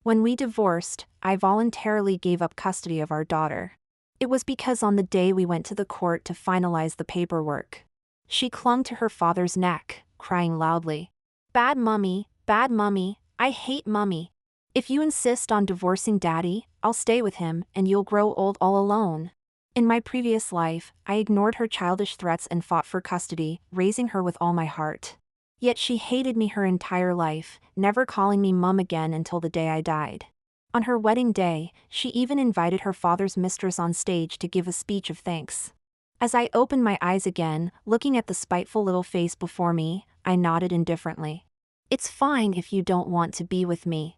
When we divorced, I voluntarily gave up custody of our daughter. It was because on the day we went to the court to finalize the paperwork, she clung to her father's neck, crying loudly. Bad mummy, I hate mummy. If you insist on divorcing daddy, I'll stay with him and you'll grow old all alone. In my previous life, I ignored her childish threats and fought for custody, raising her with all my heart. Yet she hated me her entire life, never calling me mum again until the day I died. On her wedding day, she even invited her father's mistress on stage to give a speech of thanks. As I opened my eyes again, looking at the spiteful little face before me, I nodded indifferently. It's fine if you don't want to be with me.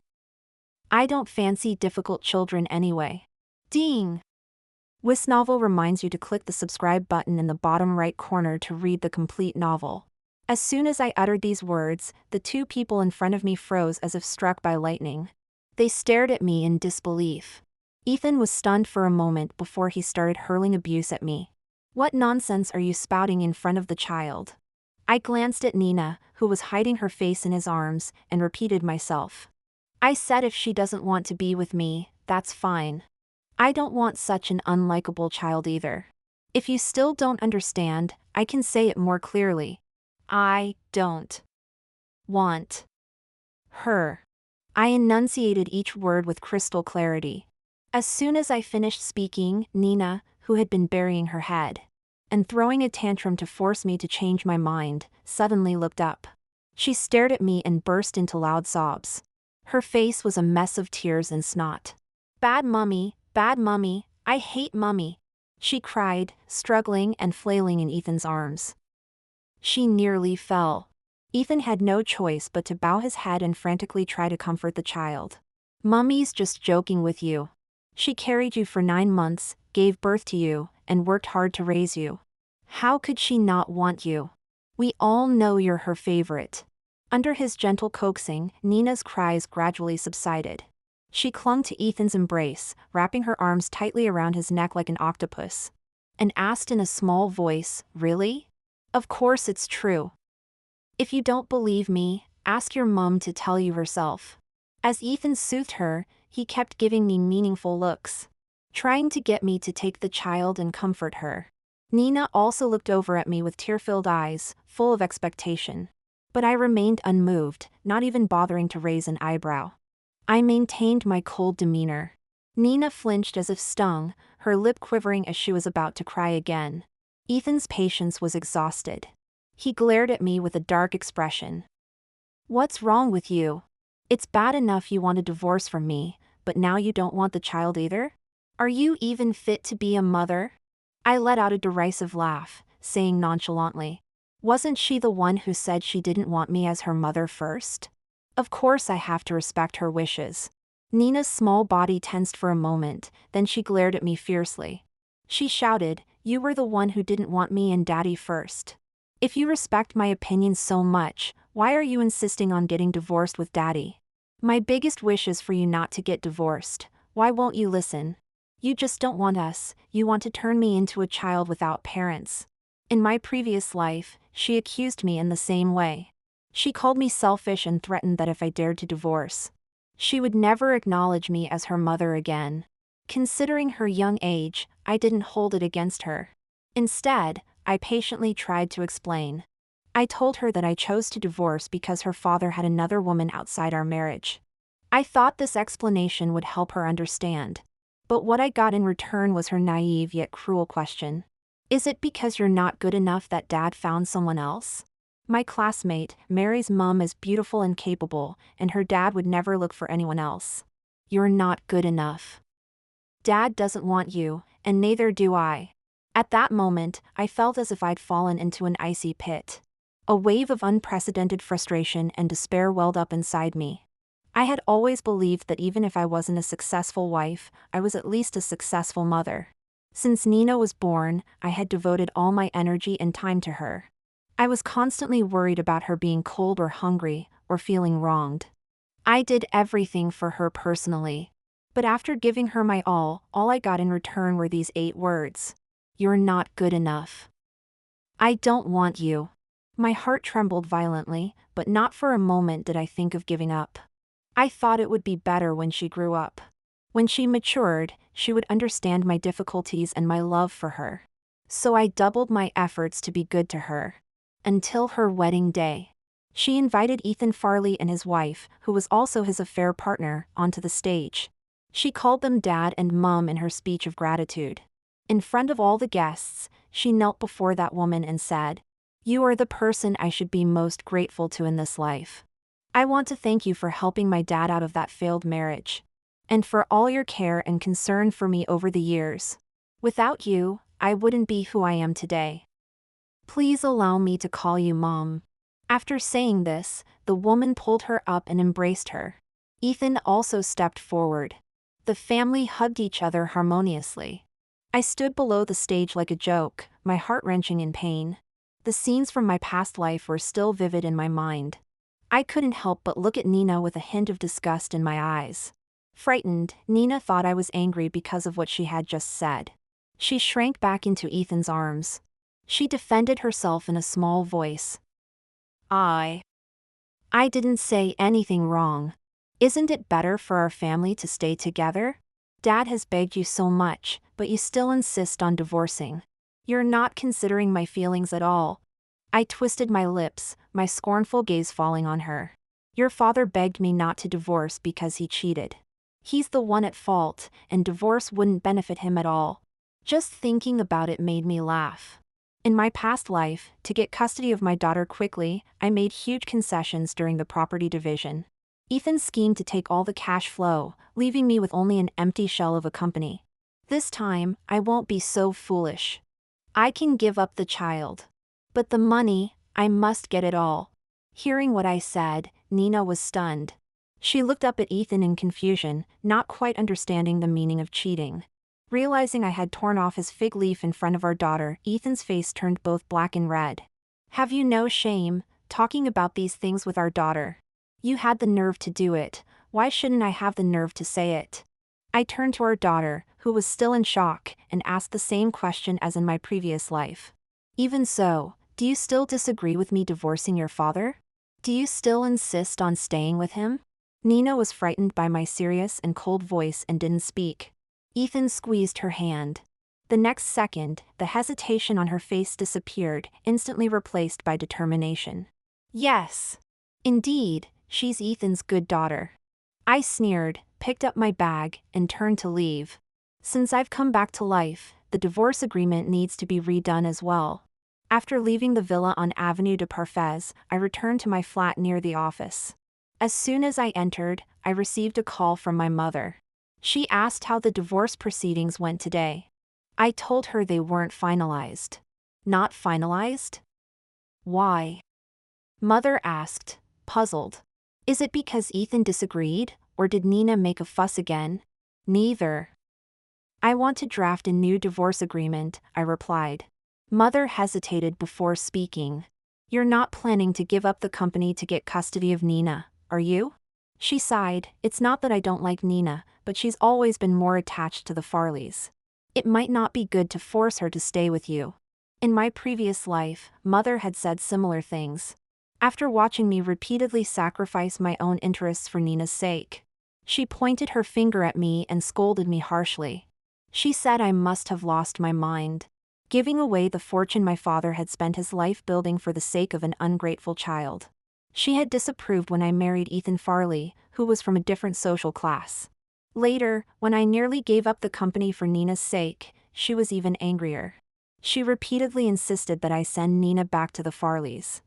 I don't fancy difficult children anyway. Ding! This novel reminds you to click the subscribe button in the bottom right corner to read the complete novel. As soon as I uttered these words, the two people in front of me froze as if struck by lightning. They stared at me in disbelief. Ethan was stunned for a moment before he started hurling abuse at me. What nonsense are you spouting in front of the child? I glanced at Nina, who was hiding her face in his arms, and repeated myself. I said if she doesn't want to be with me, that's fine. I don't want such an unlikable child either. If you still don't understand, I can say it more clearly. I don't want her. I enunciated each word with crystal clarity. As soon as I finished speaking, Nina, who had been burying her head and throwing a tantrum to force me to change my mind, suddenly looked up. She stared at me and burst into loud sobs. Her face was a mess of tears and snot. Bad mummy, I hate mummy, she cried, struggling and flailing in Ethan's arms. She nearly fell. Ethan had no choice but to bow his head and frantically try to comfort the child. Mummy's just joking with you. She carried you for 9 months, gave birth to you, and worked hard to raise you. How could she not want you? We all know you're her favorite. Under his gentle coaxing, Nina's cries gradually subsided. She clung to Ethan's embrace, wrapping her arms tightly around his neck like an octopus, and asked in a small voice, Really? Of course it's true. If you don't believe me, ask your mum to tell you herself. As Ethan soothed her, he kept giving me meaningful looks, trying to get me to take the child and comfort her. Nina also looked over at me with tear-filled eyes, full of expectation. But I remained unmoved, not even bothering to raise an eyebrow. I maintained my cold demeanor. Nina flinched as if stung, her lip quivering as she was about to cry again. Ethan's patience was exhausted. He glared at me with a dark expression. What's wrong with you? It's bad enough you want a divorce from me, but now you don't want the child either? Are you even fit to be a mother? I let out a derisive laugh, saying nonchalantly, Wasn't she the one who said she didn't want me as her mother first? Of course I have to respect her wishes. Nina's small body tensed for a moment, then she glared at me fiercely. She shouted, You were the one who didn't want me and Daddy first. If you respect my opinion so much, why are you insisting on getting divorced with Daddy? My biggest wish is for you not to get divorced. Why won't you listen? You just don't want us, you want to turn me into a child without parents. In my previous life, she accused me in the same way. She called me selfish and threatened that if I dared to divorce, she would never acknowledge me as her mother again. Considering her young age, I didn't hold it against her. Instead, I patiently tried to explain. I told her that I chose to divorce because her father had another woman outside our marriage. I thought this explanation would help her understand. But what I got in return was her naive yet cruel question. Is it because you're not good enough that Dad found someone else? My classmate, Mary's mom, is beautiful and capable, and her dad would never look for anyone else. You're not good enough. Dad doesn't want you, and neither do I. At that moment, I felt as if I'd fallen into an icy pit. A wave of unprecedented frustration and despair welled up inside me. I had always believed that even if I wasn't a successful wife, I was at least a successful mother. Since Nina was born, I had devoted all my energy and time to her. I was constantly worried about her being cold or hungry, or feeling wronged. I did everything for her personally. But after giving her my all I got in return were these 8 words. You're not good enough. I don't want you. My heart trembled violently, but not for a moment did I think of giving up. I thought it would be better when she grew up. When she matured, she would understand my difficulties and my love for her. So I doubled my efforts to be good to her. Until her wedding day. She invited Ethan Farley and his wife, who was also his affair partner, onto the stage. She called them Dad and Mom in her speech of gratitude. In front of all the guests, she knelt before that woman and said, "You are the person I should be most grateful to in this life. I want to thank you for helping my dad out of that failed marriage. And for all your care and concern for me over the years. Without you, I wouldn't be who I am today. Please allow me to call you Mom." After saying this, the woman pulled her up and embraced her. Ethan also stepped forward. The family hugged each other harmoniously. I stood below the stage like a joke, my heart wrenching in pain. The scenes from my past life were still vivid in my mind. I couldn't help but look at Nina with a hint of disgust in my eyes. Frightened, Nina thought I was angry because of what she had just said. She shrank back into Ethan's arms. She defended herself in a small voice. I didn't say anything wrong. Isn't it better for our family to stay together? Dad has begged you so much, but you still insist on divorcing. You're not considering my feelings at all. I twisted my lips, my scornful gaze falling on her. Your father begged me not to divorce because he cheated. He's the one at fault, and divorce wouldn't benefit him at all. Just thinking about it made me laugh. In my past life, to get custody of my daughter quickly, I made huge concessions during the property division. Ethan schemed to take all the cash flow, leaving me with only an empty shell of a company. This time, I won't be so foolish. I can give up the child. But the money, I must get it all. Hearing what I said, Nina was stunned. She looked up at Ethan in confusion, not quite understanding the meaning of cheating. Realizing I had torn off his fig leaf in front of our daughter, Ethan's face turned both black and red. Have you no shame, talking about these things with our daughter? You had the nerve to do it, why shouldn't I have the nerve to say it? I turned to our daughter, who was still in shock, and asked the same question as in my previous life. Even so, do you still disagree with me divorcing your father? Do you still insist on staying with him? Nina was frightened by my serious and cold voice and didn't speak. Ethan squeezed her hand. The next second, the hesitation on her face disappeared, instantly replaced by determination. Yes. Indeed, she's Ethan's good daughter. I sneered, picked up my bag, and turned to leave. Since I've come back to life, the divorce agreement needs to be redone as well. After leaving the villa on Avenue de Parfez, I returned to my flat near the office. As soon as I entered, I received a call from my mother. She asked how the divorce proceedings went today. I told her they weren't finalized. Not finalized? Why? Mother asked, puzzled. Is it because Ethan disagreed, or did Nina make a fuss again? Neither. I want to draft a new divorce agreement, I replied. Mother hesitated before speaking. You're not planning to give up the company to get custody of Nina, are you? She sighed. It's not that I don't like Nina, but she's always been more attached to the Farleys. It might not be good to force her to stay with you. In my previous life, Mother had said similar things. After watching me repeatedly sacrifice my own interests for Nina's sake. She pointed her finger at me and scolded me harshly. She said I must have lost my mind. Giving away the fortune my father had spent his life building for the sake of an ungrateful child. She had disapproved when I married Ethan Farley, who was from a different social class. Later, when I nearly gave up the company for Nina's sake, she was even angrier. She repeatedly insisted that I send Nina back to the Farleys.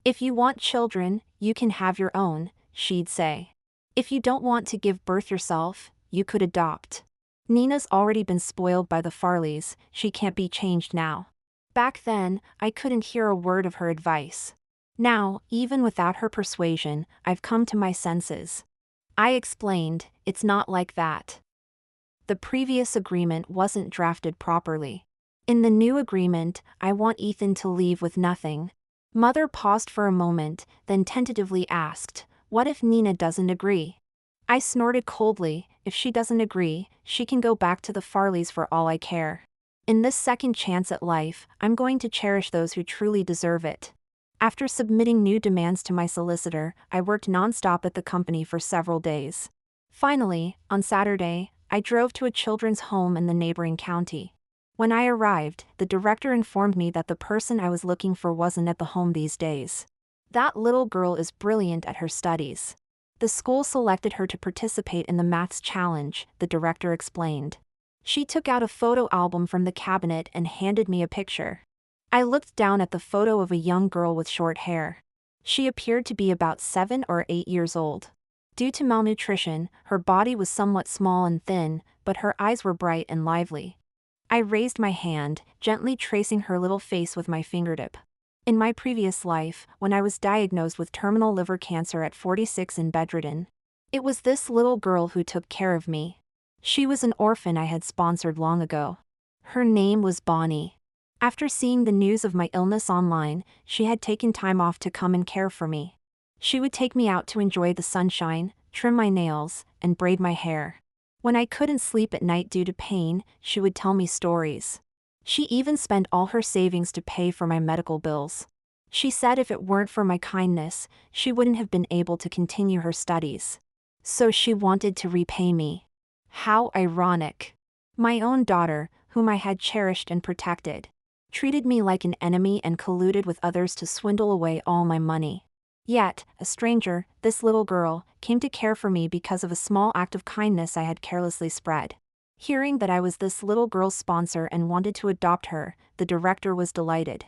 If you want children, you can have your own, she'd say. If you don't want to give birth yourself, you could adopt. Nina's already been spoiled by the Farleys, she can't be changed now. Back then, I couldn't hear a word of her advice. Now, even without her persuasion, I've come to my senses. I explained, it's not like that. The previous agreement wasn't drafted properly. In the new agreement, I want Ethan to leave with nothing. Mother paused for a moment, then tentatively asked, what if Nina doesn't agree? I snorted coldly, if she doesn't agree, she can go back to the Farleys for all I care. In this second chance at life, I'm going to cherish those who truly deserve it. After submitting new demands to my solicitor, I worked nonstop at the company for several days. Finally, on Saturday, I drove to a children's home in the neighboring county. When I arrived, the director informed me that the person I was looking for wasn't at the home these days. That little girl is brilliant at her studies. The school selected her to participate in the maths challenge, the director explained. She took out a photo album from the cabinet and handed me a picture. I looked down at the photo of a young girl with short hair. She appeared to be about 7 or 8 years old. Due to malnutrition, her body was somewhat small and thin, but her eyes were bright and lively. I raised my hand, gently tracing her little face with my fingertip. In my previous life, when I was diagnosed with terminal liver cancer at 46 and bedridden, it was this little girl who took care of me. She was an orphan I had sponsored long ago. Her name was Bonnie. After seeing the news of my illness online, she had taken time off to come and care for me. She would take me out to enjoy the sunshine, trim my nails, and braid my hair. When I couldn't sleep at night due to pain, she would tell me stories. She even spent all her savings to pay for my medical bills. She said if it weren't for my kindness, she wouldn't have been able to continue her studies. So she wanted to repay me. How ironic. My own daughter, whom I had cherished and protected, treated me like an enemy and colluded with others to swindle away all my money. Yet, a stranger, this little girl, came to care for me because of a small act of kindness I had carelessly spread. Hearing that I was this little girl's sponsor and wanted to adopt her, the director was delighted.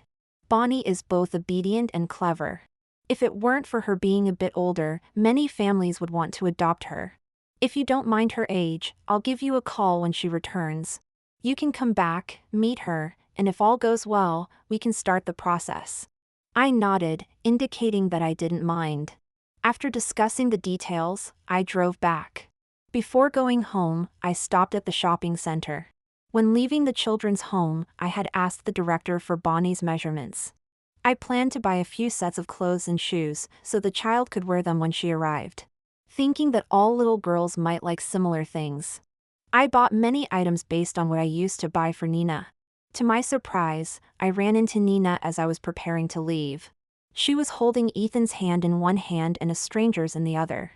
Bonnie is both obedient and clever. If it weren't for her being a bit older, many families would want to adopt her. If you don't mind her age, I'll give you a call when she returns. You can come back, meet her, and if all goes well, we can start the process. I nodded, indicating that I didn't mind. After discussing the details, I drove back. Before going home, I stopped at the shopping center. When leaving the children's home, I had asked the director for Bonnie's measurements. I planned to buy a few sets of clothes and shoes so the child could wear them when she arrived, thinking that all little girls might like similar things. I bought many items based on what I used to buy for Nina. To my surprise, I ran into Nina as I was preparing to leave. She was holding Ethan's hand in one hand and a stranger's in the other.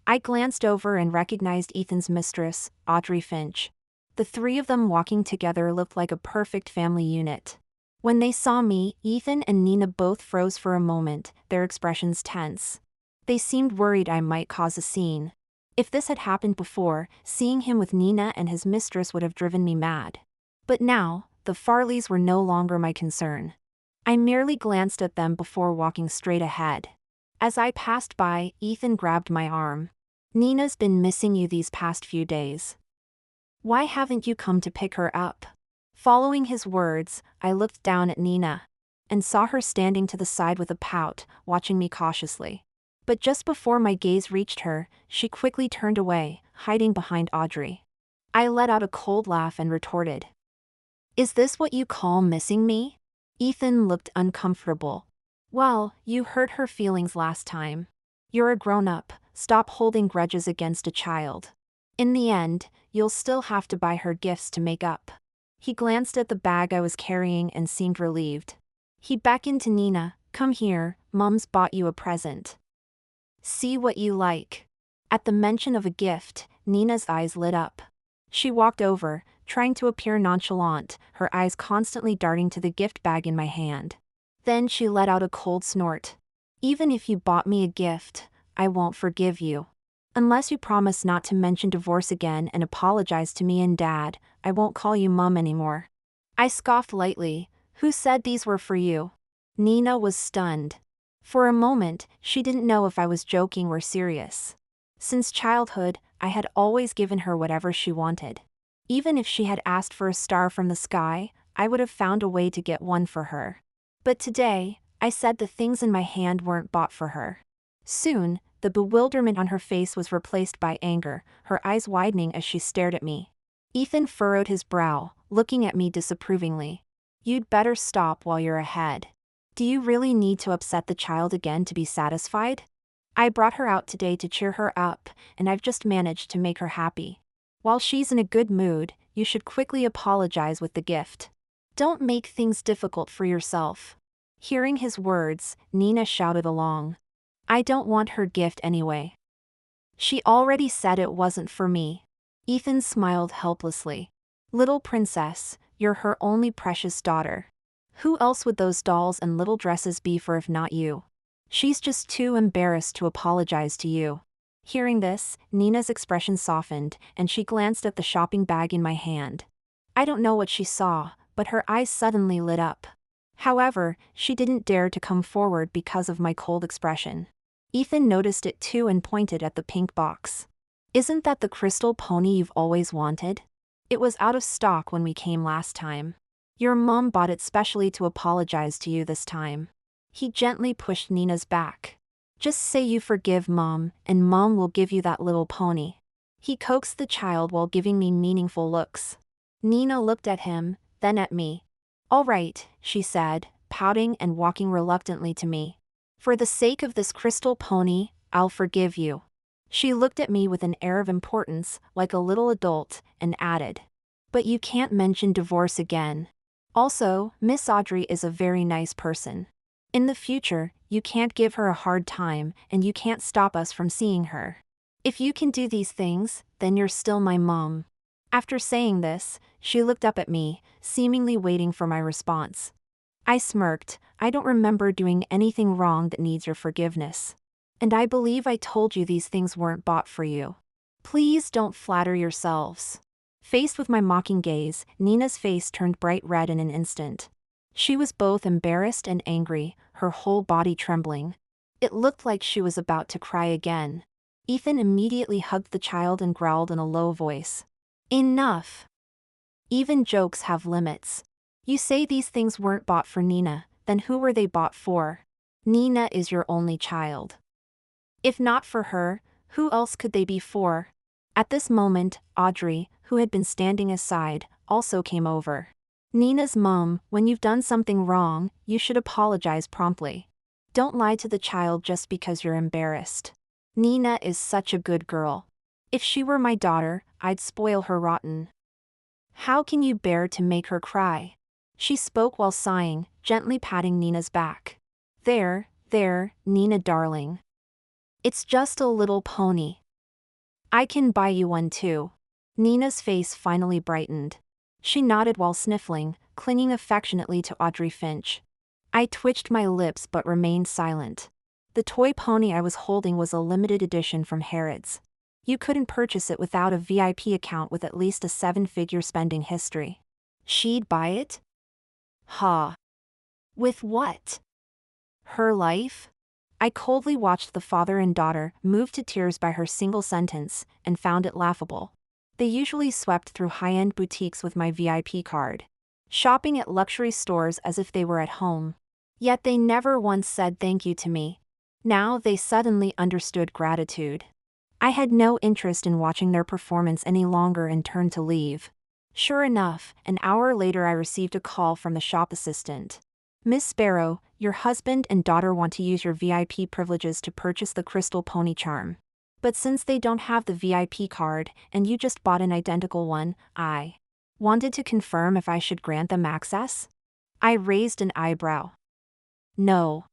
I glanced over and recognized Ethan's mistress, Audrey Finch. The three of them walking together looked like a perfect family unit. When they saw me, Ethan and Nina both froze for a moment, their expressions tense. They seemed worried I might cause a scene. If this had happened before, seeing him with Nina and his mistress would have driven me mad. But now, the Farleys were no longer my concern. I merely glanced at them before walking straight ahead. As I passed by, Ethan grabbed my arm. Nina's been missing you these past few days. Why haven't you come to pick her up? Following his words, I looked down at Nina and saw her standing to the side with a pout, watching me cautiously. But just before my gaze reached her, she quickly turned away, hiding behind Audrey. I let out a cold laugh and retorted, "Is this what you call missing me?" Ethan looked uncomfortable. "Well, you hurt her feelings last time. You're a grown-up, stop holding grudges against a child. In the end, you'll still have to buy her gifts to make up." He glanced at the bag I was carrying and seemed relieved. He beckoned to Nina, "Come here, Mom's bought you a present. See what you like." At the mention of a gift, Nina's eyes lit up. She walked over, trying to appear nonchalant, her eyes constantly darting to the gift bag in my hand. Then she let out a cold snort. "Even if you bought me a gift, I won't forgive you. Unless you promise not to mention divorce again and apologize to me and Dad, I won't call you Mom anymore." I scoffed lightly. "Who said these were for you?" Nina was stunned. For a moment, she didn't know if I was joking or serious. Since childhood, I had always given her whatever she wanted. Even if she had asked for a star from the sky, I would have found a way to get one for her. But today, I said the things in my hand weren't bought for her. Soon, the bewilderment on her face was replaced by anger, her eyes widening as she stared at me. Ethan furrowed his brow, looking at me disapprovingly. "You'd better stop while you're ahead. Do you really need to upset the child again to be satisfied? I brought her out today to cheer her up, and I've just managed to make her happy. While she's in a good mood, you should quickly apologize with the gift. Don't make things difficult for yourself." Hearing his words, Nina shouted along. I don't want her gift anyway. She already said it wasn't for me. Ethan smiled helplessly. Little princess, you're her only precious daughter. Who else would those dolls and little dresses be for if not you? She's just too embarrassed to apologize to you. Hearing this, Nina's expression softened, and she glanced at the shopping bag in my hand. I don't know what she saw, but her eyes suddenly lit up. However, she didn't dare to come forward because of my cold expression. Ethan noticed it too and pointed at the pink box. Isn't that the crystal pony you've always wanted? It was out of stock when we came last time. Your mom bought it specially to apologize to you this time. He gently pushed Nina's back. Just say you forgive Mom, and Mom will give you that little pony. He coaxed the child while giving me meaningful looks. Nina looked at him, then at me. All right, she said, pouting and walking reluctantly to me. For the sake of this crystal pony, I'll forgive you. She looked at me with an air of importance, like a little adult, and added. But you can't mention divorce again. Also, Miss Audrey is a very nice person. In the future, you can't give her a hard time, and you can't stop us from seeing her. If you can do these things, then you're still my mom. After saying this, she looked up at me, seemingly waiting for my response. I smirked. I don't remember doing anything wrong that needs your forgiveness. And I believe I told you these things weren't bought for you. Please don't flatter yourselves. Faced with my mocking gaze, Nina's face turned bright red in an instant. She was both embarrassed and angry, her whole body trembling. It looked like she was about to cry again. Ethan immediately hugged the child and growled in a low voice. Enough! Even jokes have limits. You say these things weren't bought for Nina, then who were they bought for? Nina is your only child. If not for her, who else could they be for? At this moment, Audrey, who had been standing aside, also came over. Nina's mom, when you've done something wrong, you should apologize promptly. Don't lie to the child just because you're embarrassed. Nina is such a good girl. If she were my daughter, I'd spoil her rotten. How can you bear to make her cry? She spoke while sighing, gently patting Nina's back. There, Nina darling. It's just a little pony. I can buy you one too. Nina's face finally brightened. She nodded while sniffling, clinging affectionately to Audrey Finch. I twitched my lips but remained silent. The toy pony I was holding was a limited edition from Harrods. You couldn't purchase it without a VIP account with at least a 7-figure spending history. She'd buy it? Ha! With what? Her life? I coldly watched the father and daughter, moved to tears by her single sentence, and found it laughable. They usually swept through high-end boutiques with my VIP card, shopping at luxury stores as if they were at home. Yet they never once said thank you to me. Now they suddenly understood gratitude. I had no interest in watching their performance any longer and turned to leave. Sure enough, an hour later I received a call from the shop assistant. Miss Sparrow, your husband and daughter want to use your VIP privileges to purchase the crystal pony charm. But since they don't have the VIP card, and you just bought an identical one, I wanted to confirm if I should grant them access? I raised an eyebrow. No.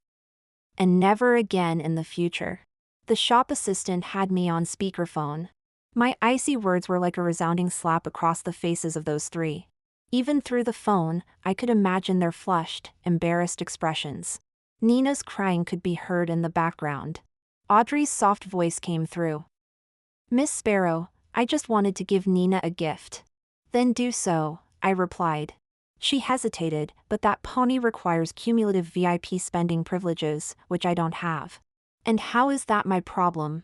And never again in the future. The shop assistant had me on speakerphone. My icy words were like a resounding slap across the faces of those three. Even through the phone, I could imagine their flushed, embarrassed expressions. Nina's crying could be heard in the background. Audrey's soft voice came through. Miss Sparrow, I just wanted to give Nina a gift. Then do so, I replied. She hesitated, but that pony requires cumulative VIP spending privileges, which I don't have. And how is that my problem?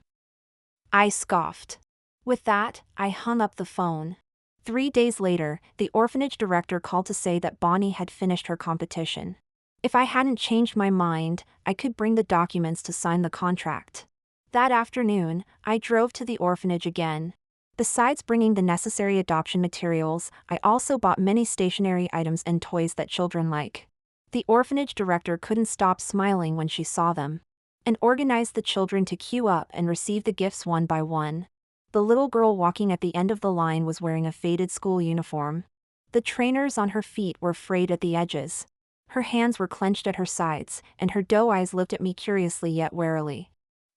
I scoffed. With that, I hung up the phone. 3 days later, the orphanage director called to say that Bonnie had finished her competition. If I hadn't changed my mind, I could bring the documents to sign the contract. That afternoon, I drove to the orphanage again. Besides bringing the necessary adoption materials, I also bought many stationery items and toys that children like. The orphanage director couldn't stop smiling when she saw them, and organized the children to queue up and receive the gifts one by one. The little girl walking at the end of the line was wearing a faded school uniform. The trainers on her feet were frayed at the edges. Her hands were clenched at her sides, and her doe eyes looked at me curiously yet warily.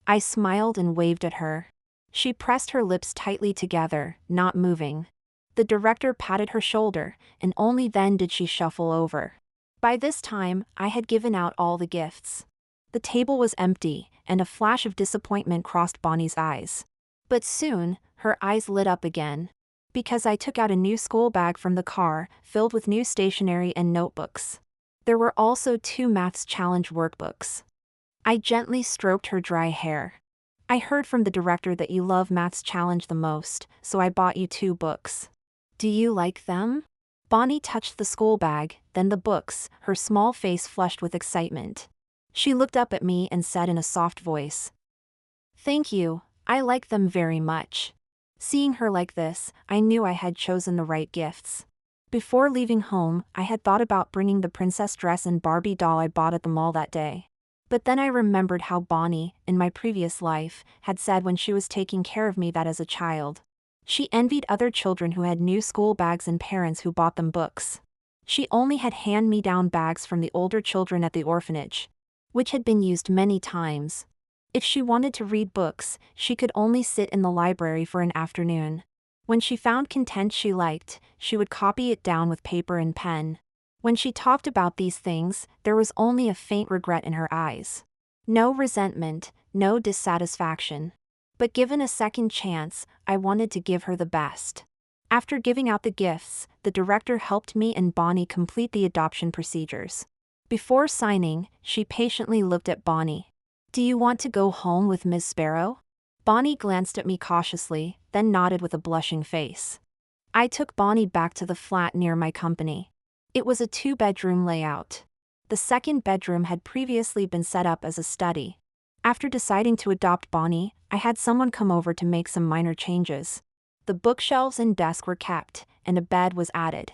I smiled and waved at her. She pressed her lips tightly together, not moving. The director patted her shoulder, and only then did she shuffle over. By this time, I had given out all the gifts. The table was empty, and a flash of disappointment crossed Bonnie's eyes. But soon, her eyes lit up again. Because I took out a new school bag from the car, filled with new stationery and notebooks. There were also 2 maths challenge workbooks. I gently stroked her dry hair. I heard from the director that you love maths challenge the most, so I bought you 2 books. Do you like them? Bonnie touched the school bag, then the books, her small face flushed with excitement. She looked up at me and said in a soft voice, "Thank you, I like them very much." Seeing her like this, I knew I had chosen the right gifts. Before leaving home, I had thought about bringing the princess dress and Barbie doll I bought at the mall that day. But then I remembered how Bonnie, in my previous life, had said when she was taking care of me that as a child, she envied other children who had new school bags and parents who bought them books. She only had hand-me-down bags from the older children at the orphanage, which had been used many times. If she wanted to read books, she could only sit in the library for an afternoon. When she found content she liked, she would copy it down with paper and pen. When she talked about these things, there was only a faint regret in her eyes. No resentment, no dissatisfaction. But given a second chance, I wanted to give her the best. After giving out the gifts, the director helped me and Bonnie complete the adoption procedures. Before signing, she patiently looked at Bonnie. "Do you want to go home with Ms. Sparrow?" Bonnie glanced at me cautiously, then nodded with a blushing face. I took Bonnie back to the flat near my company. It was a 2-bedroom layout. The second bedroom had previously been set up as a study. After deciding to adopt Bonnie, I had someone come over to make some minor changes. The bookshelves and desk were kept, and a bed was added.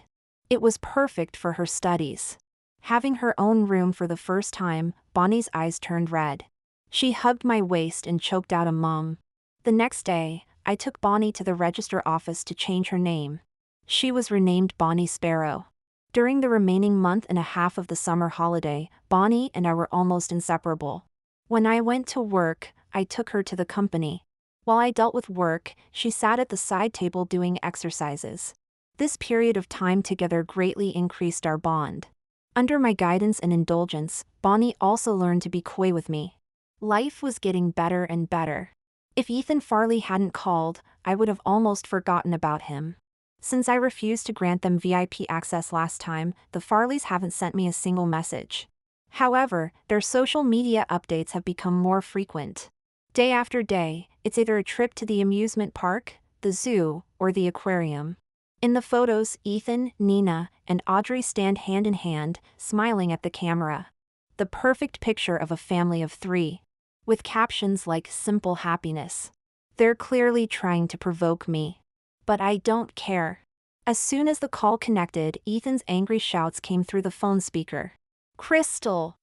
It was perfect for her studies. Having her own room for the first time, Bonnie's eyes turned red. She hugged my waist and choked out a "Mom." The next day, I took Bonnie to the register office to change her name. She was renamed Bonnie Sparrow. During the remaining month and a half of the summer holiday, Bonnie and I were almost inseparable. When I went to work, I took her to the company. While I dealt with work, she sat at the side table doing exercises. This period of time together greatly increased our bond. Under my guidance and indulgence, Bonnie also learned to be coy with me. Life was getting better and better. If Ethan Farley hadn't called, I would have almost forgotten about him. Since I refused to grant them VIP access last time, the Farleys haven't sent me a single message. However, their social media updates have become more frequent. Day after day, it's either a trip to the amusement park, the zoo, or the aquarium. In the photos, Ethan, Nina, and Audrey stand hand in hand, smiling at the camera. The perfect picture of a family of 3. With captions like "simple happiness." They're clearly trying to provoke me. But I don't care. As soon as the call connected, Ethan's angry shouts came through the phone speaker. "Crystal!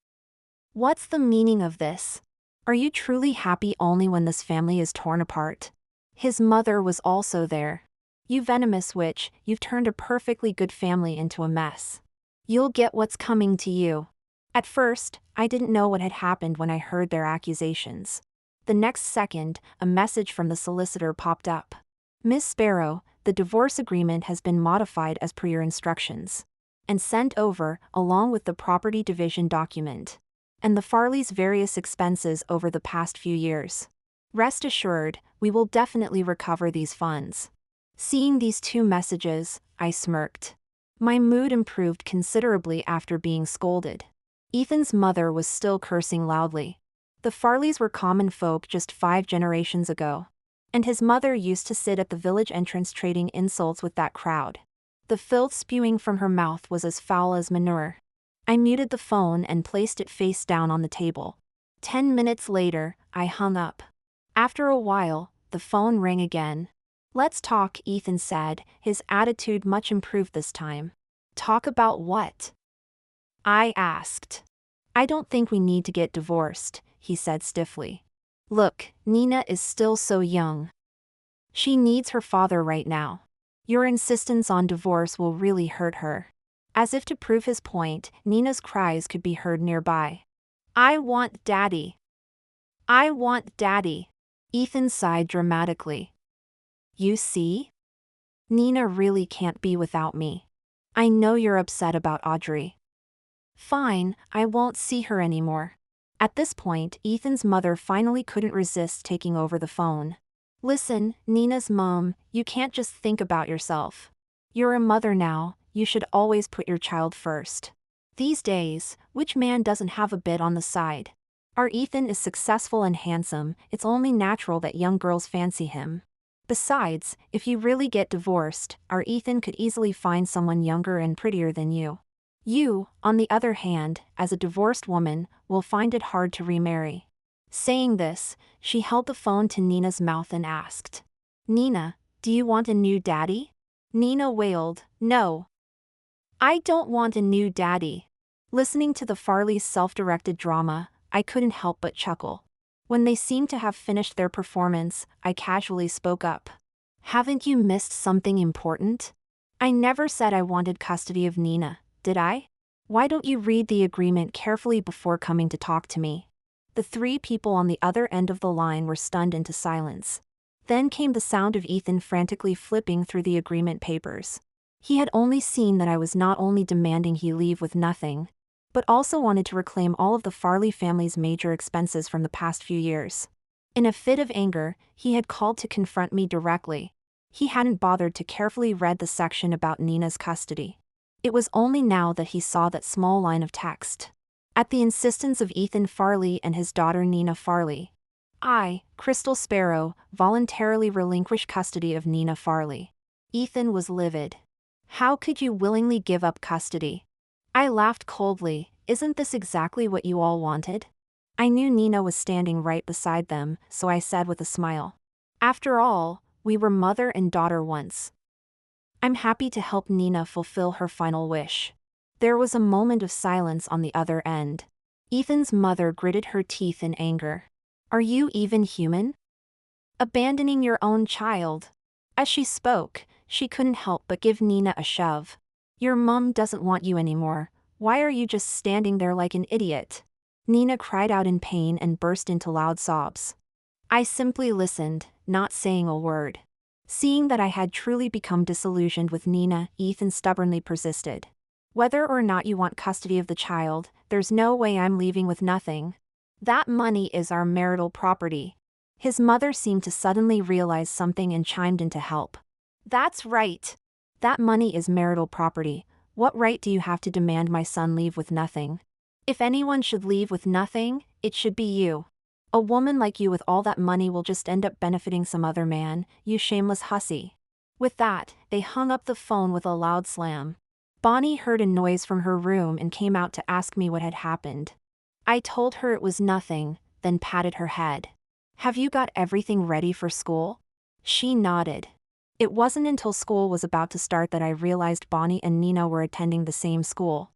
What's the meaning of this? Are you truly happy only when this family is torn apart?" His mother was also there. "You venomous witch, you've turned a perfectly good family into a mess. You'll get what's coming to you." At first, I didn't know what had happened when I heard their accusations. The next second, a message from the solicitor popped up. "Miss Sparrow, the divorce agreement has been modified as per your instructions and sent over, along with the property division document and the Farley's various expenses over the past few years. Rest assured, we will definitely recover these funds." Seeing these 2 messages, I smirked. My mood improved considerably after being scolded. Ethan's mother was still cursing loudly. The Farleys were common folk just 5 generations ago. And his mother used to sit at the village entrance trading insults with that crowd. The filth spewing from her mouth was as foul as manure. I muted the phone and placed it face down on the table. 10 minutes later, I hung up. After a while, the phone rang again. "Let's talk," Ethan said, his attitude much improved this time. "Talk about what?" I asked. "I don't think we need to get divorced," he said stiffly. "Look, Nina is still so young. She needs her father right now. Your insistence on divorce will really hurt her." As if to prove his point, Nina's cries could be heard nearby. I want daddy. I want daddy. Ethan sighed dramatically. You see? Nina really can't be without me. I know you're upset about Audrey. Fine, I won't see her anymore. At this point, Ethan's mother finally couldn't resist taking over the phone. Listen, Nina's mom, you can't just think about yourself. You're a mother now, you should always put your child first. These days, which man doesn't have a bit on the side? Our Ethan is successful and handsome, it's only natural that young girls fancy him. Besides, if you really get divorced, our Ethan could easily find someone younger and prettier than you. You, on the other hand, as a divorced woman, will find it hard to remarry. Saying this, she held the phone to Nina's mouth and asked, Nina, do you want a new daddy? Nina wailed, No. I don't want a new daddy. Listening to the Farleys' self-directed drama, I couldn't help but chuckle. When they seemed to have finished their performance, I casually spoke up. Haven't you missed something important? I never said I wanted custody of Nina, did I? Why don't you read the agreement carefully before coming to talk to me? The three people on the other end of the line were stunned into silence. Then came the sound of Ethan frantically flipping through the agreement papers. He had only seen that I was not only demanding he leave with nothing, but also wanted to reclaim all of the Farley family's major expenses from the past few years. In a fit of anger, he had called to confront me directly. He hadn't bothered to carefully read the section about Nina's custody. It was only now that he saw that small line of text. At the insistence of Ethan Farley and his daughter Nina Farley, I, Crystal Sparrow, voluntarily relinquish custody of Nina Farley. Ethan was livid. How could you willingly give up custody? I laughed coldly. Isn't this exactly what you all wanted? I knew Nina was standing right beside them, so I said with a smile. After all, we were mother and daughter once. I'm happy to help Nina fulfill her final wish. There was a moment of silence on the other end. Ethan's mother gritted her teeth in anger. Are you even human? Abandoning your own child. As she spoke, she couldn't help but give Nina a shove. Your mom doesn't want you anymore. Why are you just standing there like an idiot? Nina cried out in pain and burst into loud sobs. I simply listened, not saying a word. Seeing that I had truly become disillusioned with Nina, Ethan stubbornly persisted. Whether or not you want custody of the child, there's no way I'm leaving with nothing. That money is our marital property. His mother seemed to suddenly realize something and chimed in to help. That's right. That money is marital property. What right do you have to demand my son leave with nothing? If anyone should leave with nothing, it should be you. A woman like you with all that money will just end up benefiting some other man, you shameless hussy. With that, they hung up the phone with a loud slam. Bonnie heard a noise from her room and came out to ask me what had happened. I told her it was nothing, then patted her head. Have you got everything ready for school? She nodded. It wasn't until school was about to start that I realized Bonnie and Nina were attending the same school.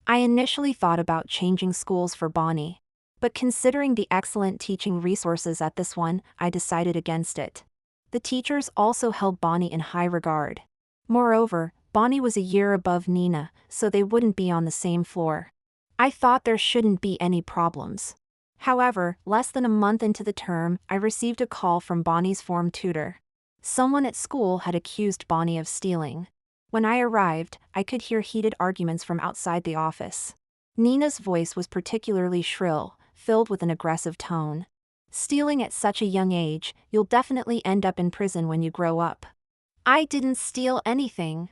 I initially thought about changing schools for Bonnie, but considering the excellent teaching resources at this one, I decided against it. The teachers also held Bonnie in high regard. Moreover, Bonnie was a year above Nina, so they wouldn't be on the same floor. I thought there shouldn't be any problems. However, less than a month into the term, I received a call from Bonnie's form tutor. Someone at school had accused Bonnie of stealing. When I arrived, I could hear heated arguments from outside the office. Nina's voice was particularly shrill, filled with an aggressive tone. Stealing at such a young age, you'll definitely end up in prison when you grow up. I didn't steal anything.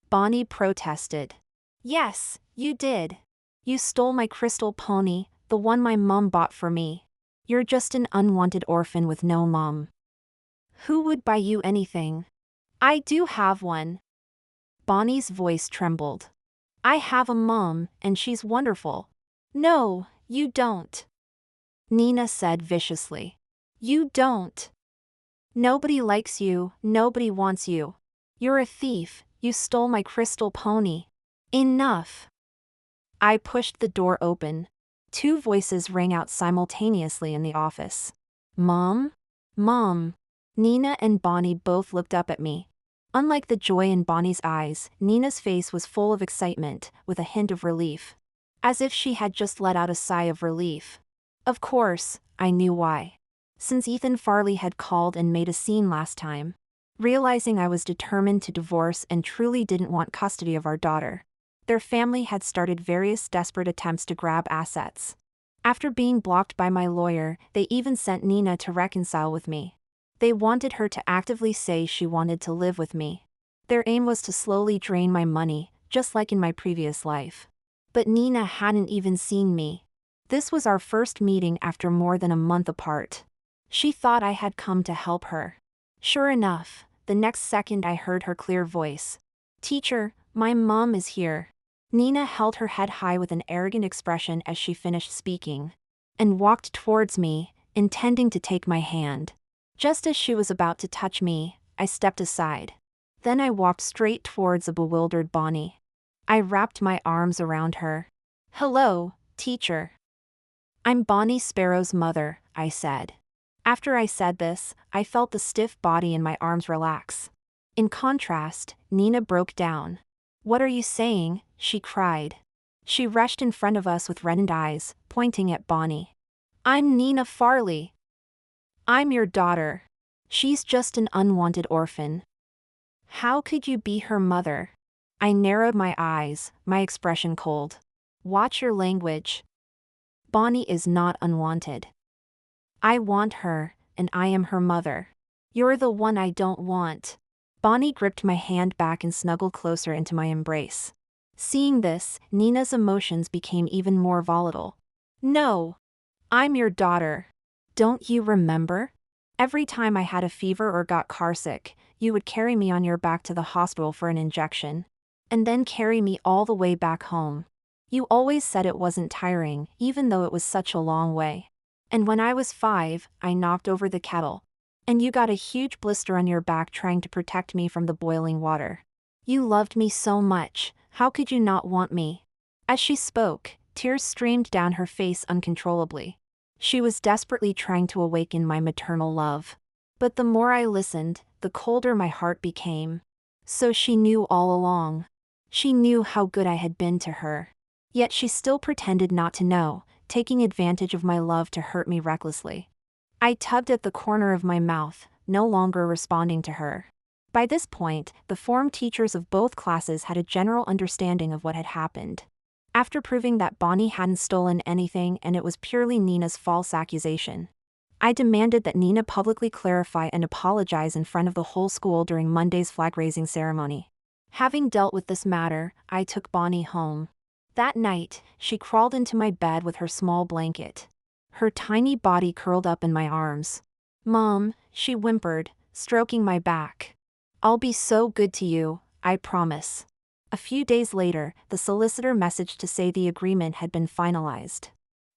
Bonnie protested. Yes, you did. You stole my crystal pony, the one my mom bought for me. You're just an unwanted orphan with no mom. Who would buy you anything? I do have one. Bonnie's voice trembled. I have a mom, and she's wonderful. No, you don't. Nina said viciously. You don't. Nobody likes you, nobody wants you. You're a thief, you stole my crystal pony. Enough. I pushed the door open. Two voices rang out simultaneously in the office. Mom? Mom. Nina and Bonnie both looked up at me. Unlike the joy in Bonnie's eyes, Nina's face was full of excitement, with a hint of relief. As if she had just let out a sigh of relief. Of course, I knew why. Since Ethan Farley had called and made a scene last time. Realizing I was determined to divorce and truly didn't want custody of our daughter. Their family had started various desperate attempts to grab assets. After being blocked by my lawyer, they even sent Nina to reconcile with me. They wanted her to actively say she wanted to live with me. Their aim was to slowly drain my money, just like in my previous life. But Nina hadn't even seen me. This was our first meeting after more than a month apart. She thought I had come to help her. Sure enough, the next second I heard her clear voice. "Teacher, my mom is here." Nina held her head high with an arrogant expression as she finished speaking. And walked towards me, intending to take my hand. Just as she was about to touch me, I stepped aside. Then I walked straight towards a bewildered Bonnie. I wrapped my arms around her. "Hello, teacher. I'm Bonnie Sparrow's mother," I said. After I said this, I felt the stiff body in my arms relax. In contrast, Nina broke down. "What are you saying?" she cried. She rushed in front of us with reddened eyes, pointing at Bonnie. "I'm Nina Farley. I'm your daughter. She's just an unwanted orphan." "How could you be her mother?" I narrowed my eyes, my expression cold. "Watch your language. Bonnie is not unwanted. I want her, and I am her mother. You're the one I don't want." Bonnie gripped my hand back and snuggled closer into my embrace. Seeing this, Nina's emotions became even more volatile. "No. I'm your daughter. Don't you remember? Every time I had a fever or got carsick, you would carry me on your back to the hospital for an injection. And then carry me all the way back home. You always said it wasn't tiring, even though it was such a long way. And when I was 5, I knocked over the kettle. And you got a huge blister on your back trying to protect me from the boiling water. You loved me so much, how could you not want me?" As she spoke, tears streamed down her face uncontrollably. She was desperately trying to awaken my maternal love. But the more I listened, the colder my heart became. So she knew all along. She knew how good I had been to her. Yet she still pretended not to know, taking advantage of my love to hurt me recklessly. I tugged at the corner of my mouth, no longer responding to her. By this point, the form teachers of both classes had a general understanding of what had happened. After proving that Bonnie hadn't stolen anything and it was purely Nina's false accusation, I demanded that Nina publicly clarify and apologize in front of the whole school during Monday's flag-raising ceremony. Having dealt with this matter, I took Bonnie home. That night, she crawled into my bed with her small blanket. Her tiny body curled up in my arms. "Mom," she whimpered, stroking my back. "I'll be so good to you, I promise." A few days later, the solicitor messaged to say the agreement had been finalized.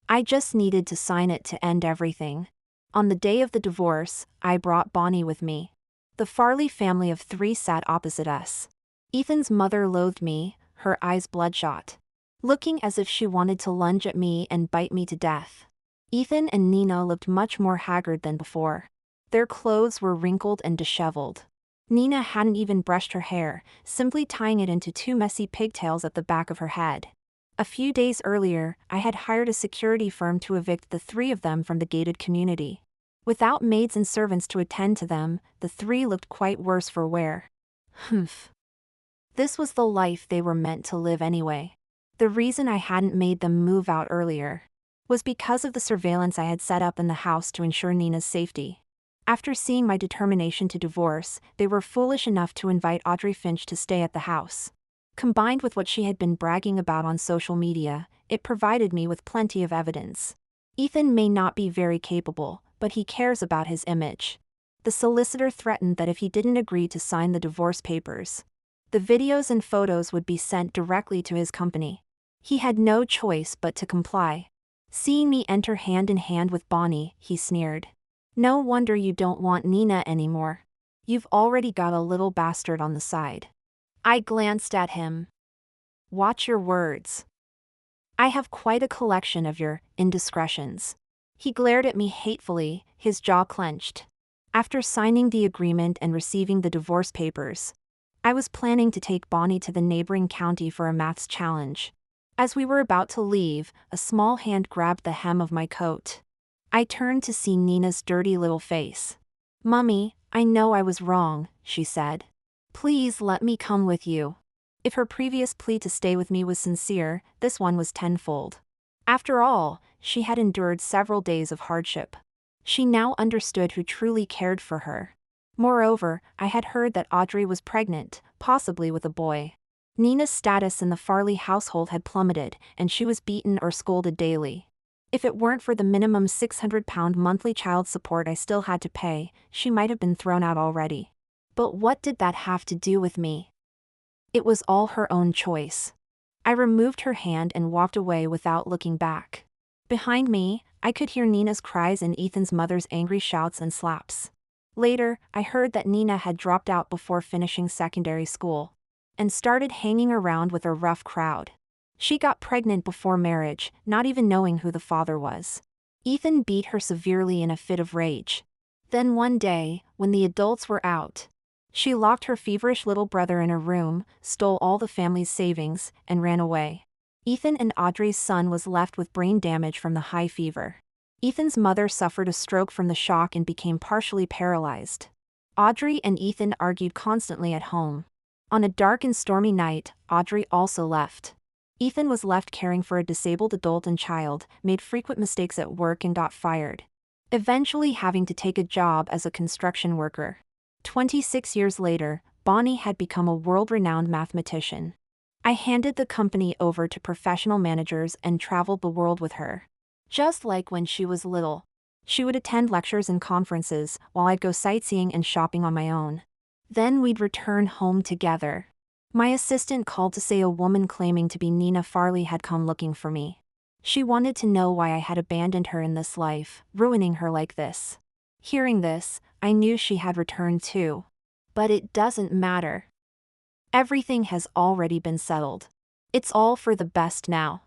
I just needed to sign it to end everything. On the day of the divorce, I brought Bonnie with me. The Farley family of 3 sat opposite us. Ethan's mother loathed me, her eyes bloodshot, looking as if she wanted to lunge at me and bite me to death. Ethan and Nina looked much more haggard than before. Their clothes were wrinkled and disheveled. Nina hadn't even brushed her hair, simply tying it into 2 messy pigtails at the back of her head. A few days earlier, I had hired a security firm to evict the 3 of them from the gated community. Without maids and servants to attend to them, the 3 looked quite worse for wear. Humph. This was the life they were meant to live anyway. The reason I hadn't made them move out earlier was because of the surveillance I had set up in the house to ensure Nina's safety. After seeing my determination to divorce, they were foolish enough to invite Audrey Finch to stay at the house. Combined with what she had been bragging about on social media, it provided me with plenty of evidence. Ethan may not be very capable, but he cares about his image. The solicitor threatened that if he didn't agree to sign the divorce papers, the videos and photos would be sent directly to his company. He had no choice but to comply. Seeing me enter hand in hand with Bonnie, he sneered. "No wonder you don't want Nina anymore. You've already got a little bastard on the side." I glanced at him. "Watch your words. I have quite a collection of your indiscretions." He glared at me hatefully, his jaw clenched. After signing the agreement and receiving the divorce papers, I was planning to take Bonnie to the neighboring county for a maths challenge. As we were about to leave, a small hand grabbed the hem of my coat. I turned to see Nina's dirty little face. "Mummy, I know I was wrong," she said. "Please let me come with you." If her previous plea to stay with me was sincere, this one was tenfold. After all, she had endured several days of hardship. She now understood who truly cared for her. Moreover, I had heard that Audrey was pregnant, possibly with a boy. Nina's status in the Farley household had plummeted, and she was beaten or scolded daily. If it weren't for the minimum £600 monthly child support I still had to pay, she might have been thrown out already. But what did that have to do with me? It was all her own choice. I removed her hand and walked away without looking back. Behind me, I could hear Nina's cries and Ethan's mother's angry shouts and slaps. Later, I heard that Nina had dropped out before finishing secondary school and started hanging around with a rough crowd. She got pregnant before marriage, not even knowing who the father was. Ethan beat her severely in a fit of rage. Then one day, when the adults were out, she locked her feverish little brother in a room, stole all the family's savings, and ran away. Ethan and Audrey's son was left with brain damage from the high fever. Ethan's mother suffered a stroke from the shock and became partially paralyzed. Audrey and Ethan argued constantly at home. On a dark and stormy night, Audrey also left. Ethan was left caring for a disabled adult and child, made frequent mistakes at work and got fired, eventually having to take a job as a construction worker. 26 years later, Bonnie had become a world-renowned mathematician. I handed the company over to professional managers and traveled the world with her. Just like when she was little. She would attend lectures and conferences, while I'd go sightseeing and shopping on my own. Then we'd return home together. My assistant called to say a woman claiming to be Nina Farley had come looking for me. She wanted to know why I had abandoned her in this life, ruining her like this. Hearing this, I knew she had returned too. But it doesn't matter. Everything has already been settled. It's all for the best now.